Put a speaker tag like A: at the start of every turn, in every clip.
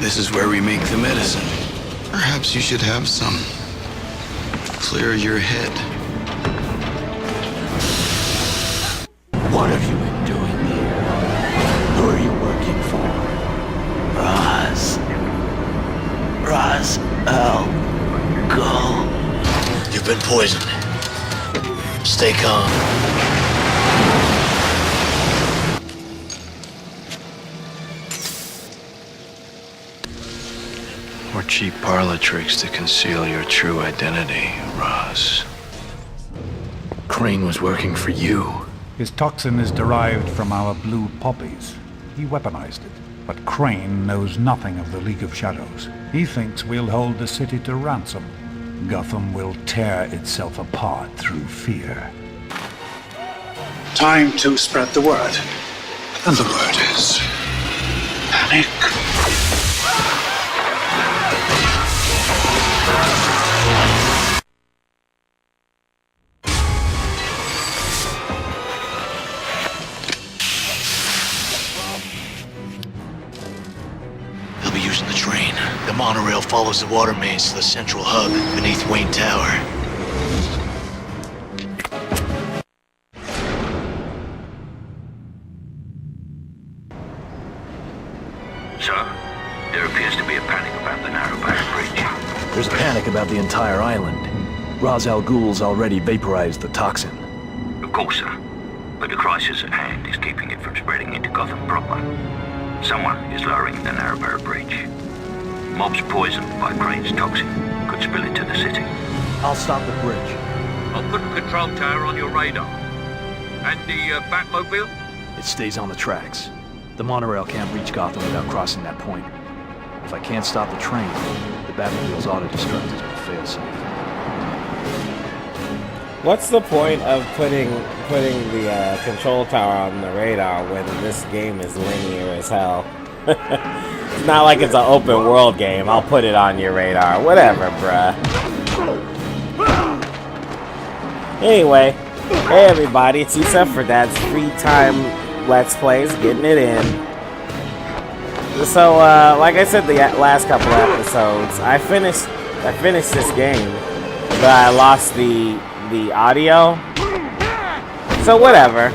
A: This is where we make the medicine. Perhaps you should have some. Clear your head.
B: What have you been doing here? Who are you working for? Raz Al Ghul. You've been poisoned. Stay calm.
C: More cheap parlor tricks to conceal your true identity, Roz.
B: Crane was working for you.
D: His toxin is derived from our blue poppies. He weaponized it. But Crane knows nothing of the League of Shadows. He thinks we'll hold the city to ransom. Gotham will tear itself apart through fear.
E: Time to spread the word. And the word is panic.
B: They'll be using the train. The monorail follows the water mains to the central hub beneath Wayne Tower.
F: Sir, there appears to be a panic about the Narrowbarrow Bridge.
G: There's a panic about the entire island. Ra's al Ghul's already vaporized the toxin.
F: Of course, sir. But the crisis at hand is keeping it from spreading into Gotham proper. Someone is lowering the Narrowbarrow Bridge. Mobs poisoned by Crane's toxin could spill into the city.
G: I'll stop the bridge.
H: I'll put the control tower on your radar. And the Batmobile?
G: It stays on the tracks. The monorail can't reach Gotham without crossing that point. If I can't stop the train, the Batmobile's auto-destruct is my failsafe.
I: What's the point of putting the control tower on the radar when this game is linear as hell? It's not like it's an open world game. I'll put it on your radar. Whatever, bruh. Anyway, hey everybody, it's Yusef for Dad's free time Let's Plays, getting it in. So, like I said the last couple episodes, I finished this game, but I lost the audio. So whatever.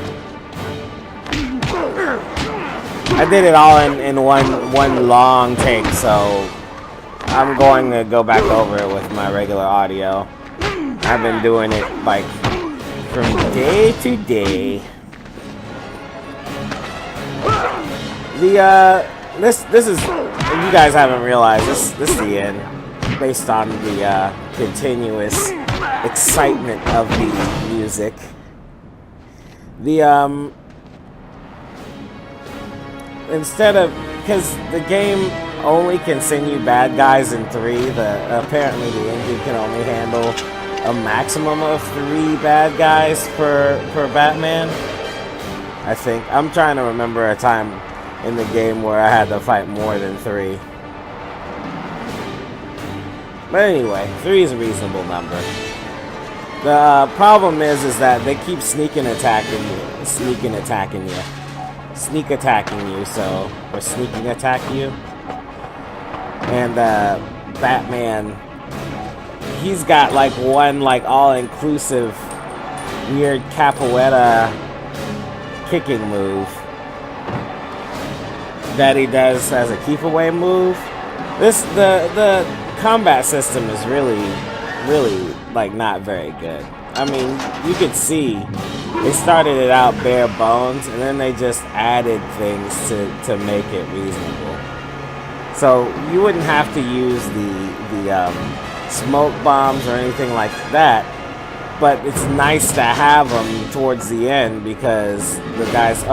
I: I did it all in one long take, so I'm going to go back over it with my regular audio. I've been doing it like from day to day. This is, if you guys haven't realized, this is the end, based on the continuous excitement of the music. Instead of, because the game only can send you bad guys in 3, apparently the engine can only handle a maximum of 3 bad guys per Batman. I think. I'm trying to remember a time in the game where I had to fight more than 3. But anyway, 3 is a reasonable number. The problem is that they keep sneak attacking you, or sneaking attack you. And Batman, he's got like one all-inclusive weird capoeira kicking move that he does as a keep-away move. The combat system is really like not very good. I mean, you could see they started it out bare bones and then they just added things to make it reasonable. So you wouldn't have to use the smoke bombs or anything like that, but it's nice to have them towards the end because the guys,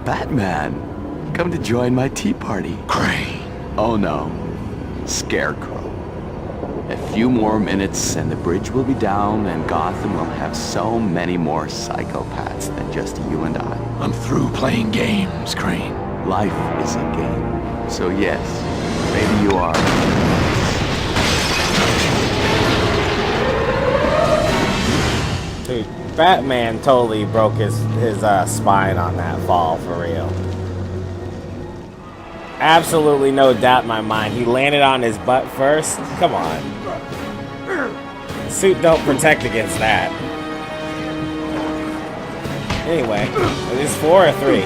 J: Batman, come to join my tea party.
A: Crane.
J: Oh no, Scarecrow. A few more minutes and the bridge will be down and Gotham will have so many more psychopaths than just you and I.
B: I'm through playing games, Crane.
J: Life is a game. So yes, maybe you are.
I: Dude, Batman totally broke his spine on that fall, for real. absolutely no doubt in my mind. He landed on his butt first. Come on. The suit don't protect against that. Anyway, it is 4 or 3.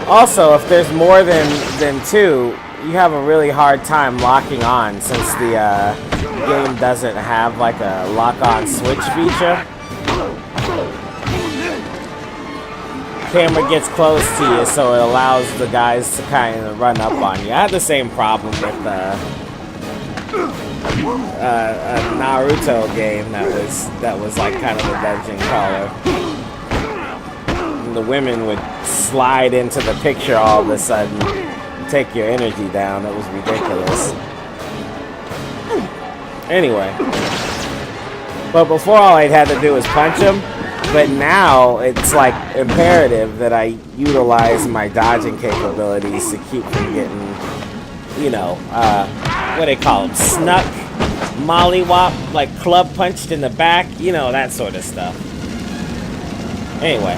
I: Also, if there's more than 2, you have a really hard time locking on since the game doesn't have like a lock-on switch feature. Camera gets close to you, so it allows the guys to kind of run up on you. I had the same problem with a Naruto game that was like kind of a dungeon crawler. And the women would slide into the picture all of a sudden, take your energy down. It was ridiculous. Anyway, but before all I had to do was punch him. But now it's like imperative that I utilize my dodging capabilities to keep from getting, you know, what do they call them? Snuck, mollywop, like club punched in the back, you know, that sort of stuff. Anyway.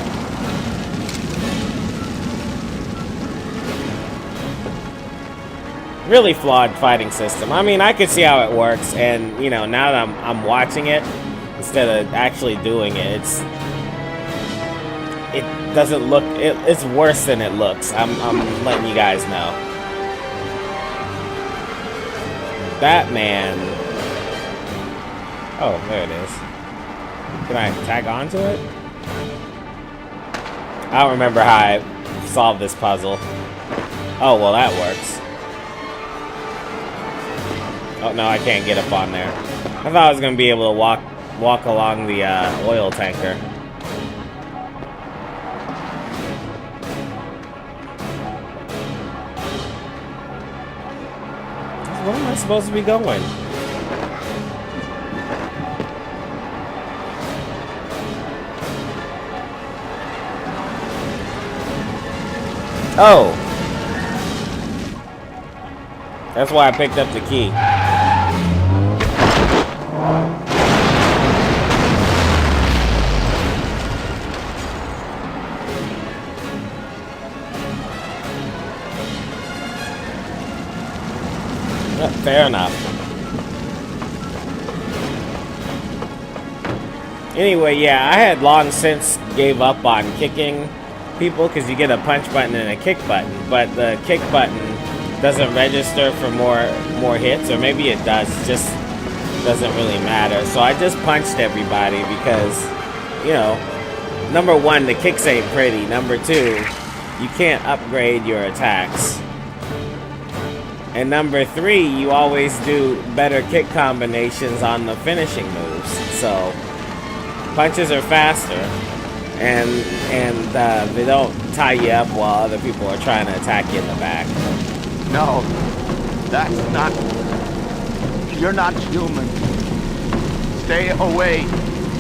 I: Really flawed fighting system. I mean, I could see how it works, and, you know, now that I'm watching it, instead of actually doing it, it doesn't look, it's worse than it looks. I'm letting you guys know. Batman. Oh, there it is. Can I tag onto it? I don't remember how I solved this puzzle. Oh, well, that works. Oh, no, I can't get up on there. I thought I was going to be able to walk along the oil tanker. Where am I supposed to be going? Oh! That's why I picked up the key. Fair enough. Anyway, yeah, I had long since gave up on kicking people because you get a punch button and a kick button, but the kick button doesn't register for more hits, or maybe it does, it just doesn't really matter. So I just punched everybody because, you know, number one, the kicks ain't pretty. Number two, you can't upgrade your attacks. And number three, you always do better kick combinations on the finishing moves. So punches are faster, and they don't tie you up while other people are trying to attack you in the back.
J: No, that's not... You're not human. Stay away.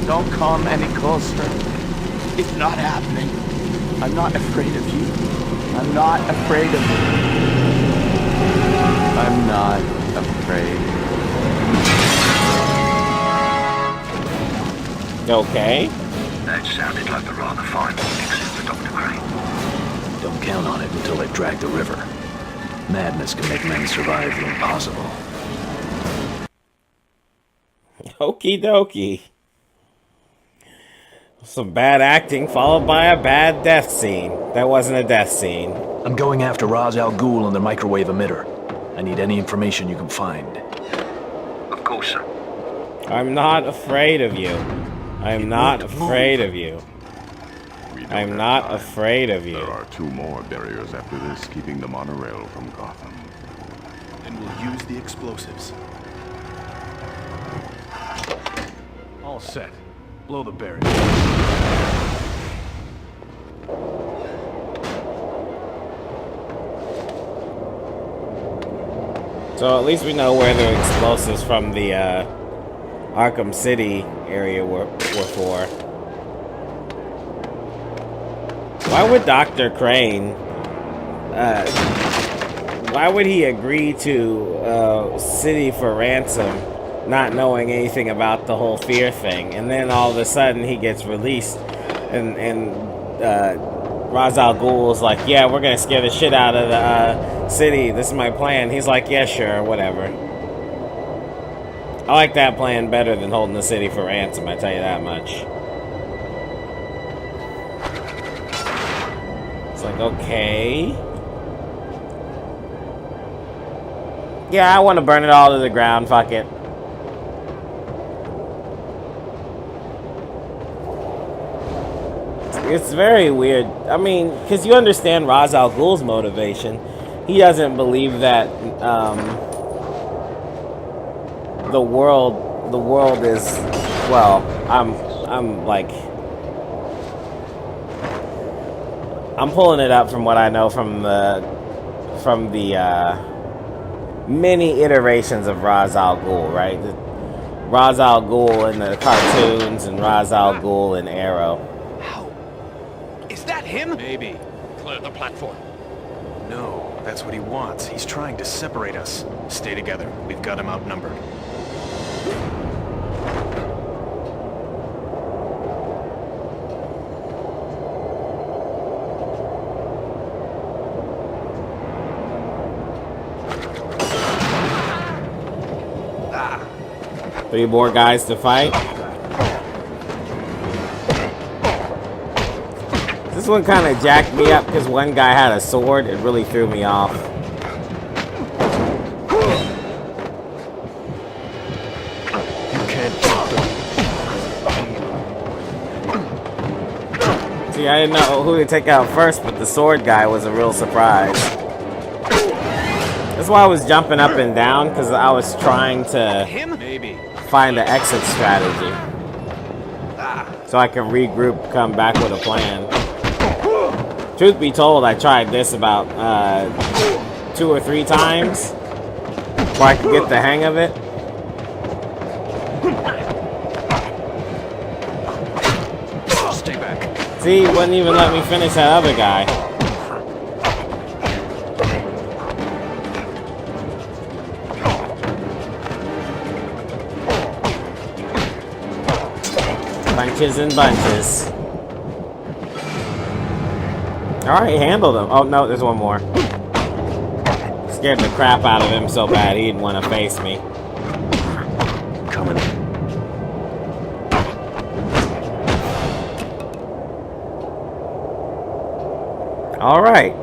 J: Don't come any closer. It's not happening. I'm not afraid of you. I'm not afraid of you. I'm not afraid.
I: Okay.
F: That sounded like a rather fine exit for Dr. Crane.
G: Don't count on it until they've dragged the river. Madness can make men survive the impossible.
I: Okie dokie. Some bad acting followed by a bad death scene. That wasn't a death scene.
G: I'm going after Ra's al Ghul and the microwave emitter. I need any information you can find.
F: Of course, sir.
I: I'm not afraid of you. I'm not afraid of you. I'm not afraid of you.
E: There are 2 more barriers after this, keeping the monorail from Gotham.
B: And we'll use the explosives.
G: All set. Blow the barrier.
I: So at least we know where the explosives from the Arkham City area were for. Why would Dr. Crane, why would he agree to City for ransom, not knowing anything about the whole fear thing, and then all of a sudden he gets released and Ra's al Ghul's like, yeah, we're gonna scare the shit out of the city. This is my plan. He's like, yeah, sure, whatever. I like that plan better than holding the city for ransom, I tell you that much. It's like, okay. Yeah, I want to burn it all to the ground, fuck it. It's very weird. I mean, because you understand Ra's al Ghul's motivation. He doesn't believe that the world is, well, I'm pulling it up from what I know from the many iterations of Ra's al Ghul, right? Ra's al Ghul in the cartoons and Ra's al Ghul in Arrow.
K: Is that him?
L: Maybe.
K: Clear the platform.
L: No, that's what he wants. He's trying to separate us. Stay together. We've got him outnumbered.
I: Three more guys to fight. This one kind of jacked me up because one guy had a sword. It really threw me off. See, I didn't know who to take out first, but the sword guy was a real surprise. That's why I was jumping up and down, because I was trying to find an exit strategy. So I can regroup, come back with a plan. Truth be told, I tried this about 2 or 3 times before I could get the hang of it.
K: Stay back.
I: See, he wouldn't even let me finish that other guy. Bunches and bunches. Alright, handled him. Oh, no, there's one more. Scared the crap out of him so bad he didn't want to face me.
K: Coming.
I: Alright.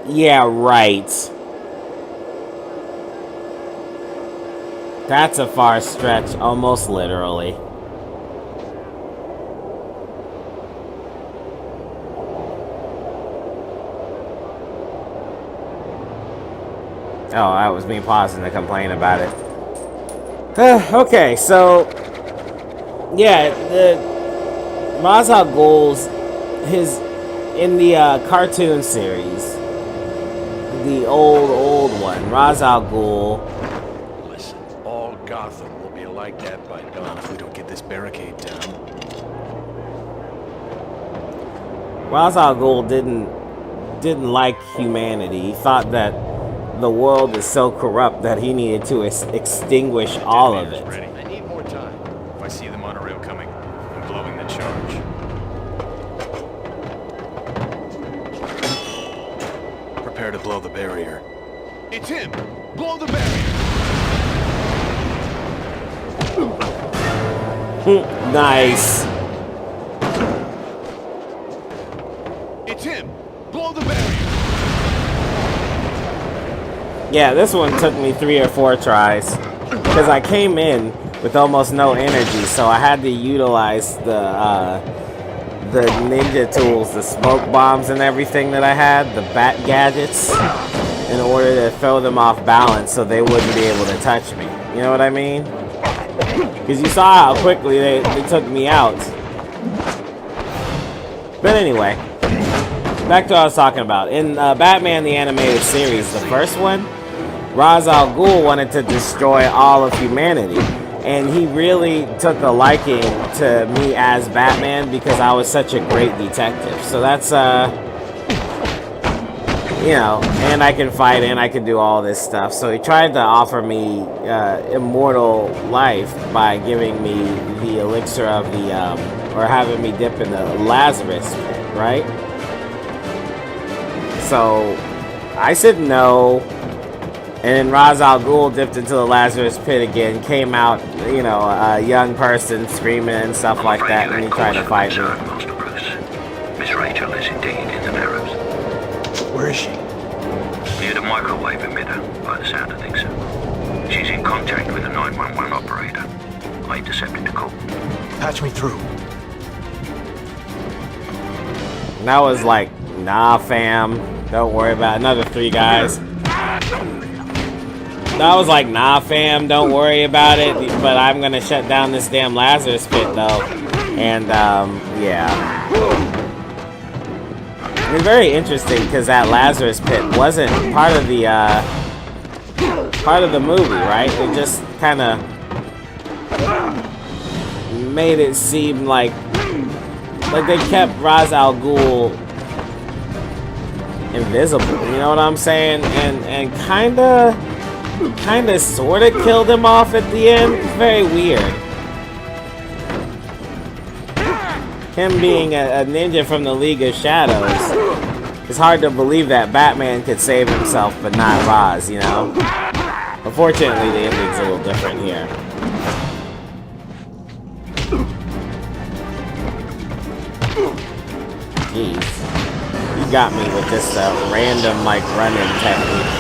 I: Yeah, right. That's a far stretch, almost literally. Oh, that was me pausing to complain about it. Okay, so yeah, the Ra's al Ghul's in the cartoon series, the old one, Ra's al Ghul.
L: Listen, all Gotham will be like that by dawn if we don't get this barricade down.
I: Ra's al Ghul didn't like humanity. He thought that the world is so corrupt that he needed to extinguish all of it.
L: Ready. I need more time. If I see the monorail coming, I'm blowing the charge. Prepare to blow the barrier.
K: It's him! Blow the barrier!
I: Nice.
K: It's him! Blow the barrier!
I: Yeah, this one took me 3 or 4 tries because I came in with almost no energy, so I had to utilize the ninja tools, the smoke bombs and everything that I had, the bat gadgets, in order to throw them off balance so they wouldn't be able to touch me. You know what I mean? Because you saw how quickly they took me out. But anyway, back to what I was talking about. In Batman the Animated Series, the first one, Ra's al Ghul wanted to destroy all of humanity. And he really took a liking to me as Batman because I was such a great detective. So that's you know, and I can fight and I can do all this stuff. So he tried to offer me immortal life by giving me the elixir of the, or having me dip in the Lazarus pit, right? So I said no, and then Ra's al Ghul dipped into the Lazarus pit again, came out, you know, a young person screaming and stuff like that, and he tried to fight me.
F: Master Bruce. Miss Rachel is indeed in the Narrows.
L: Where is she?
F: Near the microwave emitter, by the sound of things. She's in contact with a 911 operator. I intercepted the call.
L: Patch me through.
I: And I was like, nah, fam, don't worry about it. Another 3 guys. I was like, nah, fam, don't worry about it. But I'm gonna shut down this damn Lazarus pit, though. And, yeah. It's very interesting because that Lazarus pit wasn't part of the movie, right? It just kind of made it seem like they kept Ra's al Ghul invisible. You know what I'm saying? And kind of sort of killed him off at the end. It's very weird. Him being a ninja from the League of Shadows, it's hard to believe that Batman could save himself, but not Ra's, you know? Unfortunately, the ending's a little different here. Jeez. You got me with this random, like, running technique.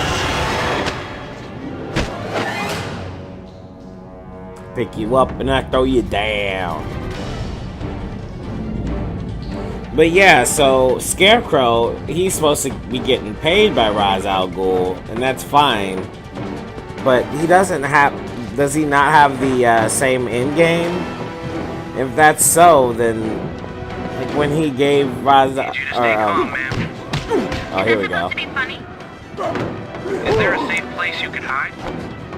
I: Pick you up and I throw you down. But yeah, so Scarecrow, he's supposed to be getting paid by Ra's al Ghul, and that's fine. But he doesn't have, does he not have the same end game? If that's so, then like when he gave Ra's, oh, here we go.
H: Is there a safe place you could hide?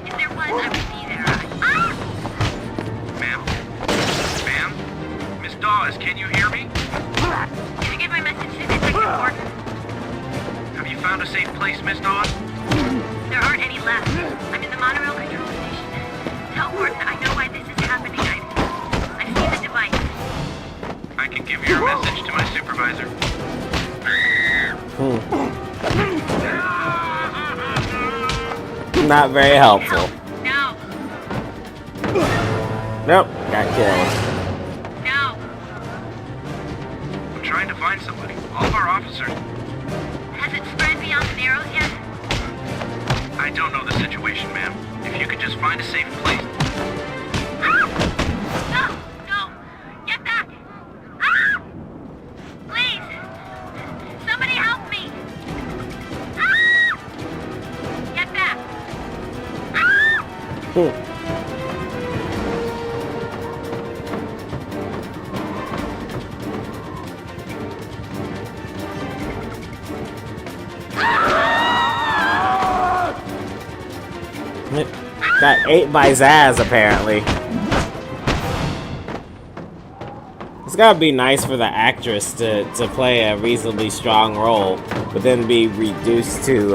M: If there was, I would be there.
H: Ma'am? Ma'am? Miss Dawes, can you hear me?
M: Did you get my message to Detective Gordon?
H: Have you found a safe place, Miss Dawes?
M: There aren't any left. I'm in the monorail control station. Tell Gordon I know why this is happening. I've seen the device.
H: I can give your message to my supervisor.
I: Not very helpful.
M: No.
I: Nope, got killed.
M: No.
H: I'm trying to find somebody. All of our officers.
M: Has it spread beyond the Narrows yet?
H: I don't know the situation, ma'am. If you could just find a safe place.
M: No! No! Get back! Ah! Please! Somebody help me! Ah! Get back! Ah!
I: Got ate by Zaz, apparently. It's gotta be nice for the actress to play a reasonably strong role, but then be reduced to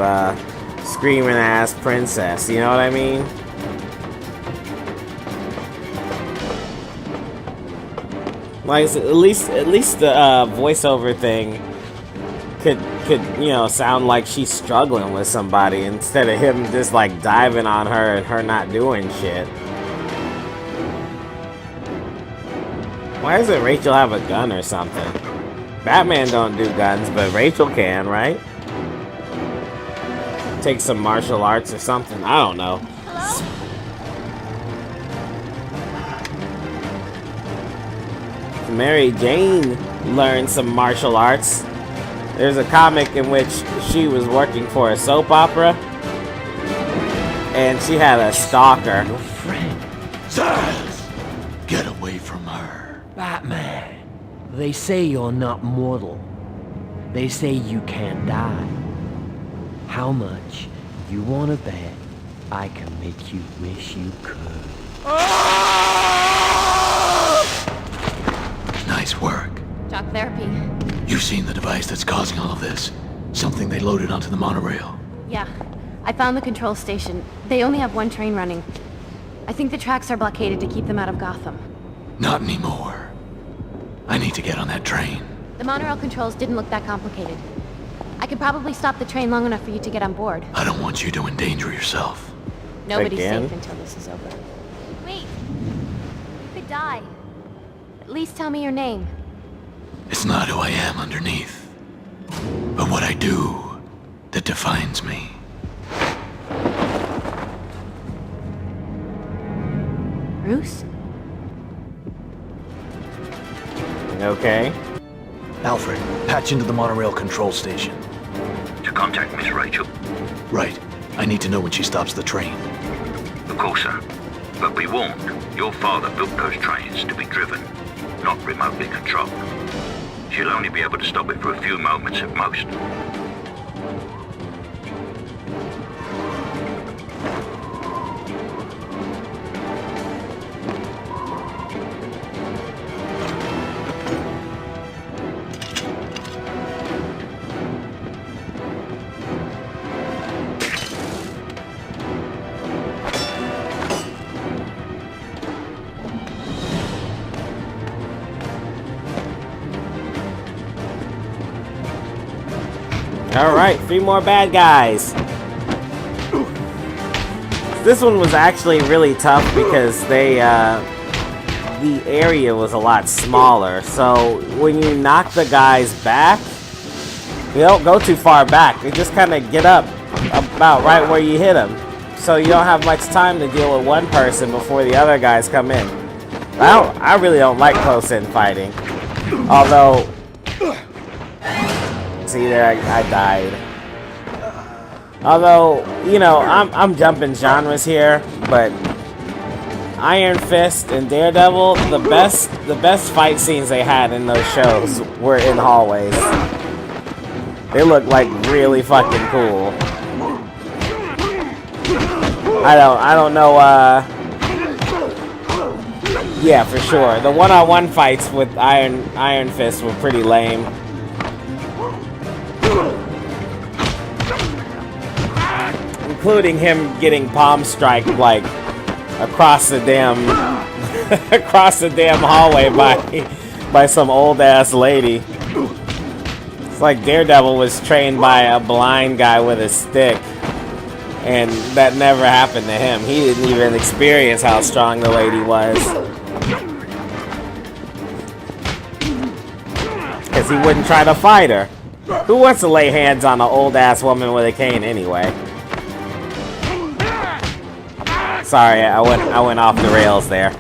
I: screaming ass princess. You know what I mean? Like at least the voiceover thing could you know sound like she's struggling with somebody instead of him just like diving on her and her not doing shit. Why doesn't Rachel have a gun or something? Batman don't do guns, but Rachel can, right? Take some martial arts or something. I don't know. Mary Jane learned some martial arts. There's a comic in which she was working for a soap opera, and she had a stalker.
B: Your friend, Zaz! Get away from her.
N: Batman, they say you're not mortal. They say you can't die. How much you want to bet I can make you wish you could?
B: Nice work.
O: Talk therapy.
B: You've seen the device that's causing all of this. Something they loaded onto the monorail.
M: Yeah. I found the control station. They only have one train running. I think the tracks are blockaded to keep them out of Gotham.
B: Not anymore. I need to get on that train.
M: The monorail controls didn't look that complicated. I could probably stop the train long enough for you to get on board.
B: I don't want you to endanger yourself.
M: Nobody's
I: Again?
M: safe until this is over. Wait. You could die. At least tell me your name.
B: It's not who I am underneath, but what I do that defines me.
M: Bruce?
I: Okay.
G: Alfred, patch into the monorail control station.
F: To contact Miss Rachel?
G: Right. I need to know when she stops the train.
F: Of course, sir. But be warned, your father built those trains to be driven, not remotely controlled. She'll only be able to stop it for a few moments at most.
I: Alright, 3 more bad guys. This one was actually really tough because the area was a lot smaller. So when you knock the guys back, they don't go too far back. They just kind of get up about right where you hit them. So you don't have much time to deal with one person before the other guys come in. I really don't like close-in fighting. Although... See there, I died. Although, you know, I'm jumping genres here, but Iron Fist and Daredevil, the best fight scenes they had in those shows were in hallways. They look like really fucking cool. I don't know, yeah, for sure. The one-on-one fights with Iron Fist were pretty lame. Including him getting palm strike like across the damn hallway by some old ass lady. It's like Daredevil was trained by a blind guy with a stick, and that never happened to him. He didn't even experience how strong the lady was, because he wouldn't try to fight her. Who wants to lay hands on an old ass woman with a cane anyway? Sorry, I went off the rails there.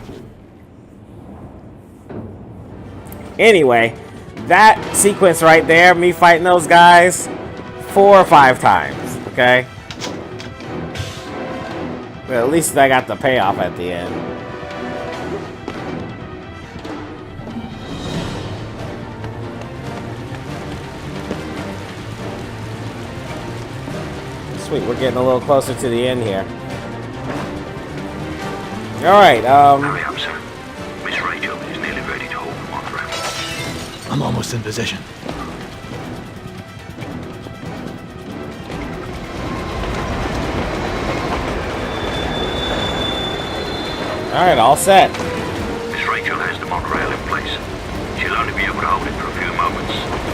I: Anyway, that sequence right there, me fighting those guys 4 or 5 times, okay? Well, at least I got the payoff at the end. Sweet, we're getting a little closer to the end here. Alright,
F: Hurry up, sir. Miss Rachel is nearly ready to hold the monorail.
B: I'm almost in position.
I: Alright, all set.
F: Miss Rachel has the monorail in place. She'll only be able to hold it for a few moments.